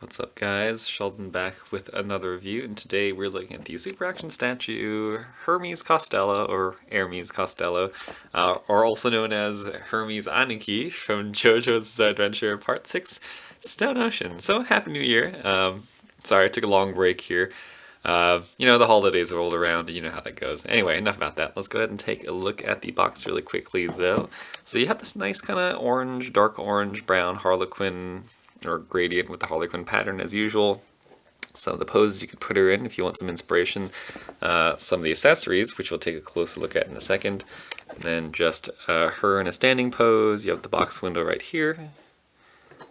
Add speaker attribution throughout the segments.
Speaker 1: What's up guys, Sheldon back with another review, and today we're looking at the super action statue Hermes Costello, or Hermes Costello, or also known as Hermes Aniki from Jojo's Adventure Part 6, Stone Ocean. So happy new year. Sorry I took a long break here. The holidays rolled around, you know how that goes. Anyway, enough about that. Let's go ahead and take a look at the box really quickly though. So you have this nice kind of orange, dark orange, brown Harlequin or gradient with the Harlequin pattern as usual. Some of the poses you could put her in if you want some inspiration. Some of the accessories, which we'll take a closer look at in a second. And then just her in a standing pose. You have the box window right here.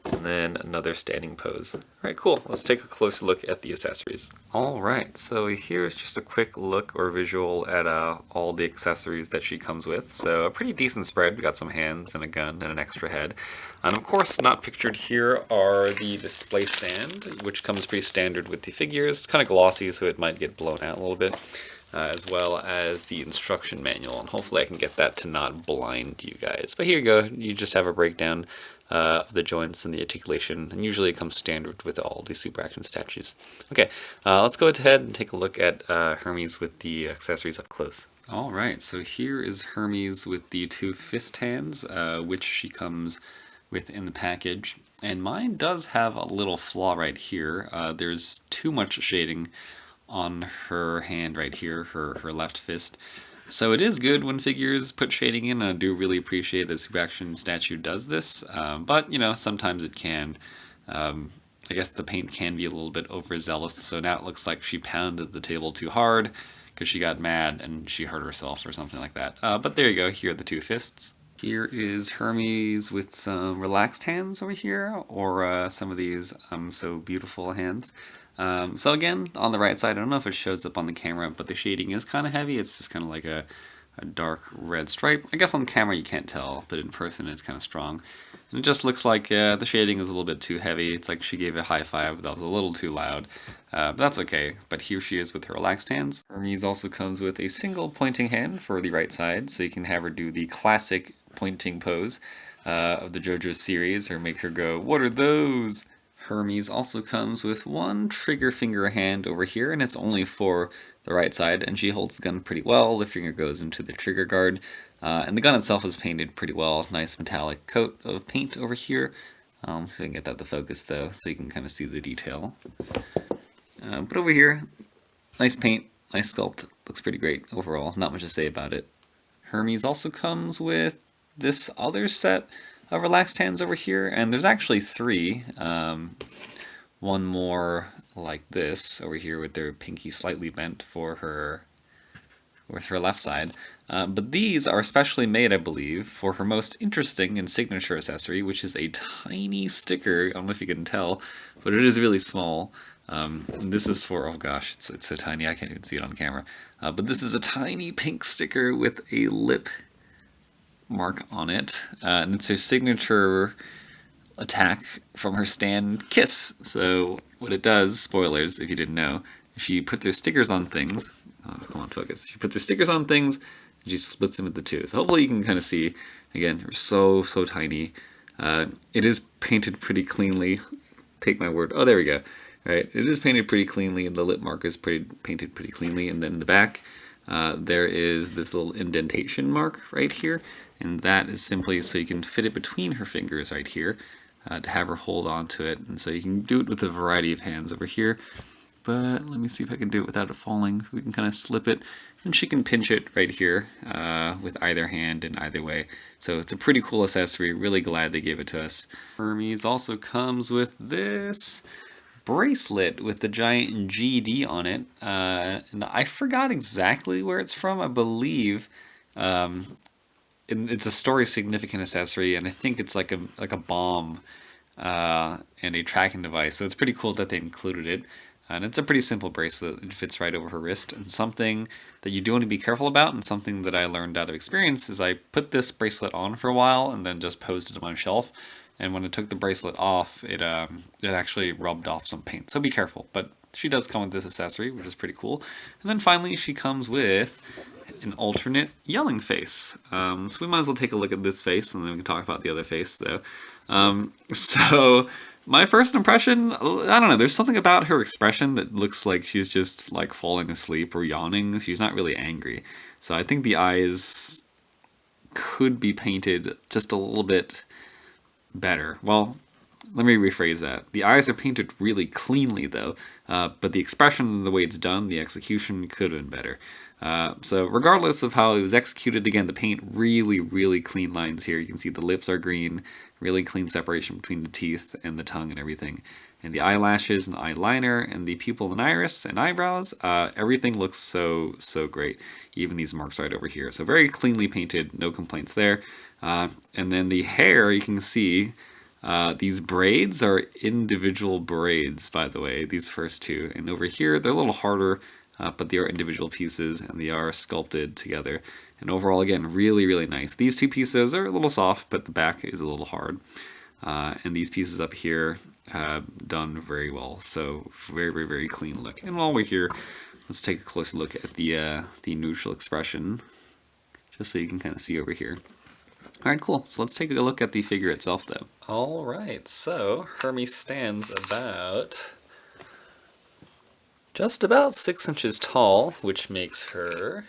Speaker 1: And then another standing pose. Alright, cool. Let's take a closer look at the accessories. Alright, so here's just a quick look or visual at all the accessories that she comes with. So a pretty decent spread. We got some hands and a gun and an extra head. And of course, not pictured here are the display stand, which comes pretty standard with the figures. It's kind of glossy, so it might get blown out a little bit. As well as the instruction manual, and hopefully I can get that to not blind you guys. But here you go, you just have a breakdown of the joints and the articulation, and usually it comes standard with all the super action statues. Okay, let's go ahead and take a look at Hermes with the accessories up close. Alright, so here is Hermes with the two fist hands, which she comes with in the package. And mine does have a little flaw right here. There's too much shading on her hand right here, her left fist. So it is good when figures put shading in, and I do really appreciate that super action statue does this, but you know, sometimes it can. I guess the paint can be a little bit overzealous, so now it looks like she pounded the table too hard because she got mad and she hurt herself or something like that. But there you go, here are the two fists. Here is Hermes with some relaxed hands over here, or some of these so beautiful hands. So again, on the right side, I don't know if it shows up on the camera, but the shading is kind of heavy. It's just kind of like a dark red stripe. I guess on the camera you can't tell, but in person it's kind of strong. And it just looks like the shading is a little bit too heavy. It's like she gave a high five that was a little too loud. But that's okay. But here she is with her relaxed hands. Hermes also comes with a single pointing hand for the right side, so you can have her do the classic pointing pose of the Jojo series, or make her go, "What are those?" Hermes also comes with one trigger finger hand over here, and it's only for the right side, and she holds the gun pretty well. The finger goes into the trigger guard, and the gun itself is painted pretty well. Nice metallic coat of paint over here. So I can get that to focus though, so you can kind of see the detail. But over here, nice paint, nice sculpt. Looks pretty great overall. Not much to say about it. Hermes also comes with this other set relaxed hands over here, and there's actually three. One more like this over here with their pinky slightly bent for her, with her left side. But these are specially made, I believe, for her most interesting and signature accessory, which is a tiny sticker. I don't know if you can tell, but it is really small. And this is for, oh gosh, it's so tiny I can't even see it on camera. But this is a tiny pink sticker with a lip mark on it, and it's her signature attack from her stand, Kiss. So what it does, spoilers if you didn't know, she puts her stickers on things. Oh, come on, focus. She puts her stickers on things and she splits them into two. So hopefully you can kind of see. Again, they're so tiny. It is painted pretty cleanly. Take my word. Oh, there we go. All right, it is painted pretty cleanly, and the lip mark is painted pretty cleanly. And then in the back, there is this little indentation mark right here. And that is simply so you can fit it between her fingers right here to have her hold on to it. And so you can do it with a variety of hands over here. But let me see if I can do it without it falling. We can kind of slip it, and she can pinch it right here with either hand in either way. So it's a pretty cool accessory. Really glad they gave it to us. Hermes also comes with this bracelet with the giant GD on it. And I forgot exactly where it's from. I believe it's a story significant accessory, and I think it's like a bomb and a tracking device. So it's pretty cool that they included it. And it's a pretty simple bracelet. It fits right over her wrist. And something that you do want to be careful about, and something that I learned out of experience, is I put this bracelet on for a while and then just posed it on my shelf. And when I took the bracelet off, it actually rubbed off some paint. So be careful. But she does come with this accessory, which is pretty cool. And then finally, she comes with an alternate yelling face. So we might as well take a look at this face, and then we can talk about the other face, though. So My first impression, I don't know, there's something about her expression that looks like she's just like falling asleep or yawning. She's not really angry. So I think the eyes could be painted just a little bit better. Well, let me rephrase that. The eyes are painted really cleanly, though, but the expression and the way it's done, the execution could have been better. So regardless of how it was executed, again, the paint really, really clean lines here. You can see the lips are green, really clean separation between the teeth and the tongue and everything. And the eyelashes and eyeliner and the pupil and iris and eyebrows, everything looks so, so great. Even these marks right over here. So very cleanly painted, no complaints there. And then the hair, you can see, these braids are individual braids, by the way, these first two. And over here, they're a little harder, but they are individual pieces and they are sculpted together. And overall, again, really, really nice. These two pieces are a little soft, but the back is a little hard. And these pieces up here done very well. So very, very, very clean look. And while we're here, let's take a closer look at the neutral expression, just so you can kind of see over here. Alright, cool. So let's take a look at the figure itself, though. Alright, so Hermes stands just about 6 inches tall, which makes her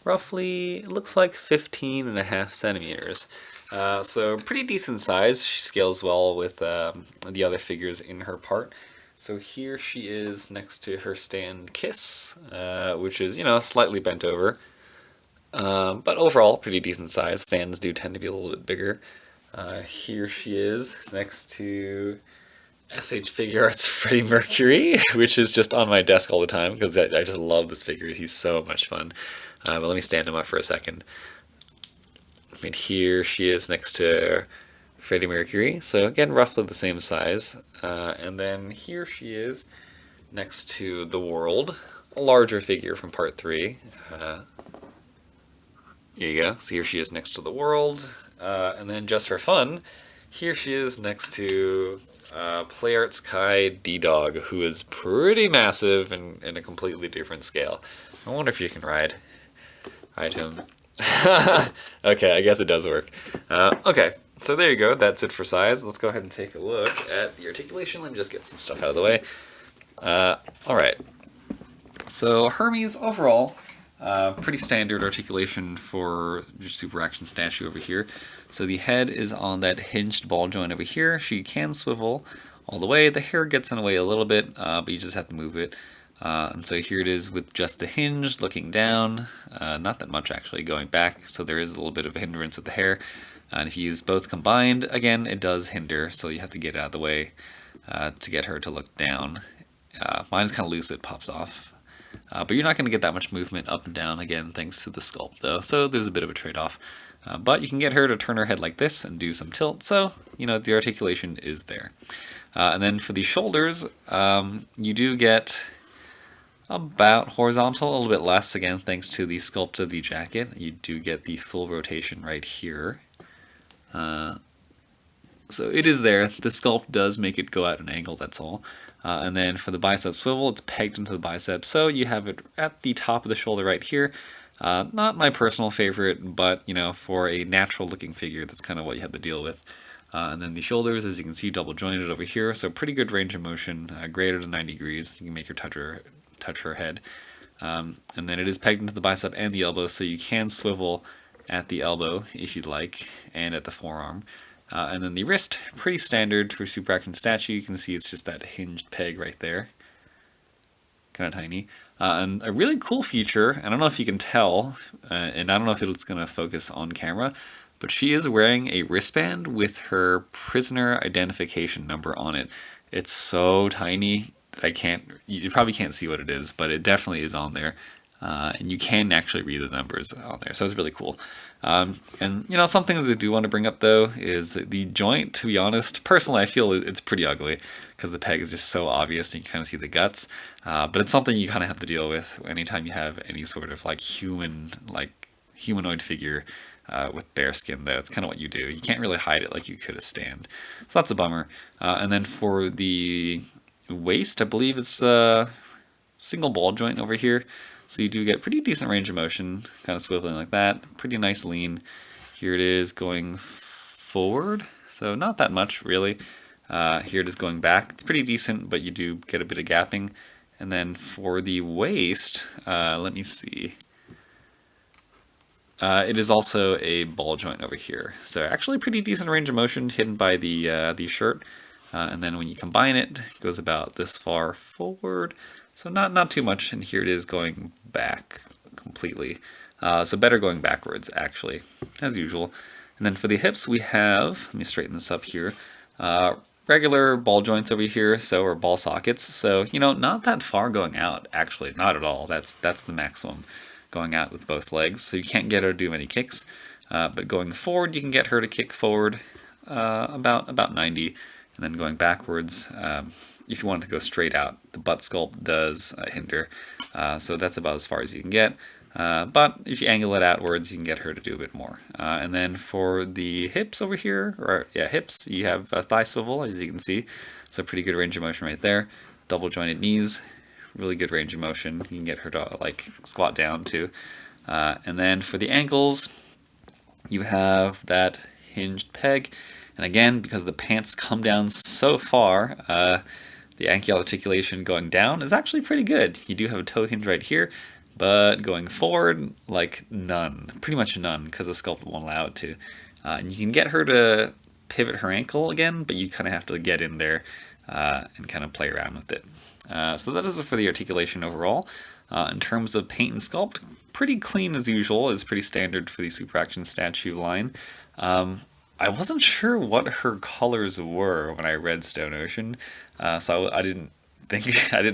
Speaker 1: roughly, it looks like 15.5 centimeters. So pretty decent size. She scales well with the other figures in her part. So here she is next to her stand Kiss, which is, slightly bent over. But overall, pretty decent size. Stands do tend to be a little bit bigger. Here she is next to SH Figure Arts Freddie Mercury, which is just on my desk all the time because I just love this figure. He's so much fun. But let me stand him up for a second. Here she is next to Freddie Mercury. So again, roughly the same size. And then here she is next to the World, a larger figure from part 3. Here you go. So here she is next to the World. And then just for fun, here she is next to Play Arts Kai D-Dog, who is pretty massive and in a completely different scale. I wonder if you can ride him. Okay, I guess it does work. Okay, so there you go. That's it for size. Let's go ahead and take a look at the articulation. Let me just get some stuff out of the way. Alright. So Hermes overall, pretty standard articulation for your super action statue over here. So the head is on that hinged ball joint over here. She can swivel all the way. The hair gets in the way a little bit, but you just have to move it. And so here it is with just the hinge looking down, not that much actually going back, so there is a little bit of a hindrance with the hair. And if you use both combined, again, it does hinder, so you have to get it out of the way to get her to look down. Mine is kind of loose, it pops off. But you're not going to get that much movement up and down, again, thanks to the sculpt, though, so there's a bit of a trade-off. But you can get her to turn her head like this and do some tilt, so, the articulation is there. And then for the shoulders, you do get about horizontal, a little bit less, again, thanks to the sculpt of the jacket. You do get the full rotation right here. So it is there. The sculpt does make it go at an angle, that's all. And then for the bicep swivel, it's pegged into the bicep, so you have it at the top of the shoulder right here. Not my personal favorite, but, for a natural-looking figure, that's kind of what you have to deal with. And then the shoulders, as you can see, double jointed over here, so pretty good range of motion, greater than 90 degrees. You can make her touch her head. And then it is pegged into the bicep and the elbow, so you can swivel at the elbow if you'd like, and at the forearm. And then the wrist, pretty standard for super action statue. You can see it's just that hinged peg right there. Kind of tiny. And a really cool feature, I don't know if you can tell, and I don't know if it's going to focus on camera, but she is wearing a wristband with her prisoner identification number on it. It's so tiny that you probably can't see what it is, but it definitely is on there. And you can actually read the numbers on there, so it's really cool. And something that I do want to bring up, though, is that the joint, to be honest, personally I feel it's pretty ugly, because the peg is just so obvious and you can kind of see the guts. But it's something you kind of have to deal with anytime you have any sort of humanoid figure with bare skin, though. It's kind of what you do. You can't really hide it like you could a stand. So that's a bummer. And then for the waist, I believe it's a single ball joint over here. So you do get pretty decent range of motion, kind of swiveling like that. Pretty nice lean. Here it is going forward. so not that much really. Here it is going back. It's pretty decent, but you do get a bit of gapping. And then for the waist, let me see. It is also a ball joint over here. So actually pretty decent range of motion hidden by the shirt. And then when you combine it, it goes about this far forward. So not too much. And here it is going back completely. So better going backwards, actually, as usual. And then for the hips, we have, let me straighten this up here, regular ball joints over here, or ball sockets. So, not that far going out, actually, not at all. That's the maximum going out with both legs. So you can't get her to do many kicks. But going forward, you can get her to kick forward about 90. And then going backwards, if you want to go straight out, the butt sculpt does hinder. So that's about as far as you can get. But if you angle it outwards, you can get her to do a bit more. And then for the hips over here, hips, you have a thigh swivel, as you can see. So pretty good range of motion right there. Double jointed knees, really good range of motion. You can get her to like squat down too. And then for the ankles, you have that hinged peg. And again, because the pants come down so far, the ankle articulation going down is actually pretty good. You do have a toe hinge right here. But going forward, like none, pretty much none, because the sculpt won't allow it to. And you can get her to pivot her ankle again, but you kind of have to get in there and kind of play around with it. So that is it for the articulation overall. In terms of paint and sculpt, pretty clean as usual, is pretty standard for the Super Action statue line. I wasn't sure what her colors were when I read Stone Ocean, so I didn't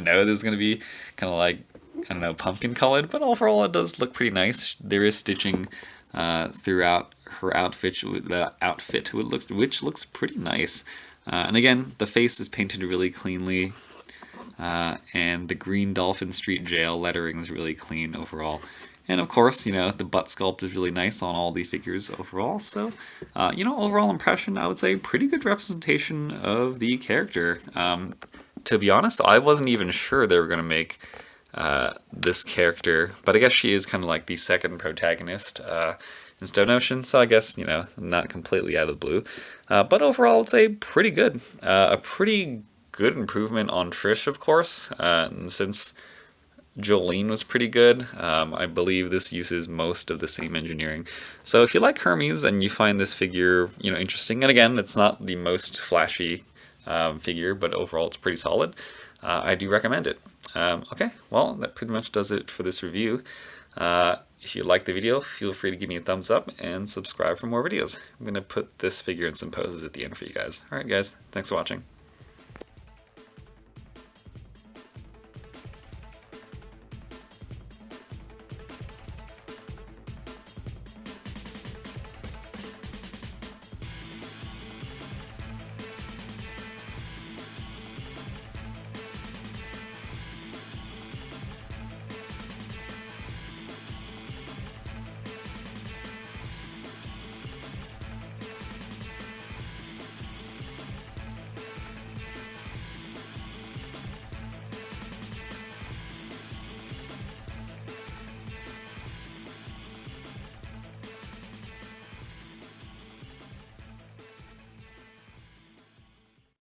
Speaker 1: know there was going to be kind of like, I don't know, pumpkin colored, but overall it does look pretty nice. There is stitching throughout her outfit, which looks pretty nice. And again, the face is painted really cleanly, and the green Dolphin Street Jail lettering is really clean overall. And of course, the butt sculpt is really nice on all the figures overall. So, overall impression, I would say pretty good representation of the character. To be honest, I wasn't even sure they were going to make this character, but I guess she is kind of like the second protagonist in Stone Ocean, so I guess, not completely out of the blue. But overall, I'd say pretty good. A pretty good improvement on Trish, of course, since Jolene was pretty good. I believe this uses most of the same engineering. So if you like Hermes and you find this figure, interesting, and again, it's not the most flashy figure, but overall it's pretty solid, I do recommend it. Okay, well, that pretty much does it for this review. If you like the video, feel free to give me a thumbs up and subscribe for more videos. I'm going to put this figure in some poses at the end for you guys. Alright guys, thanks for watching.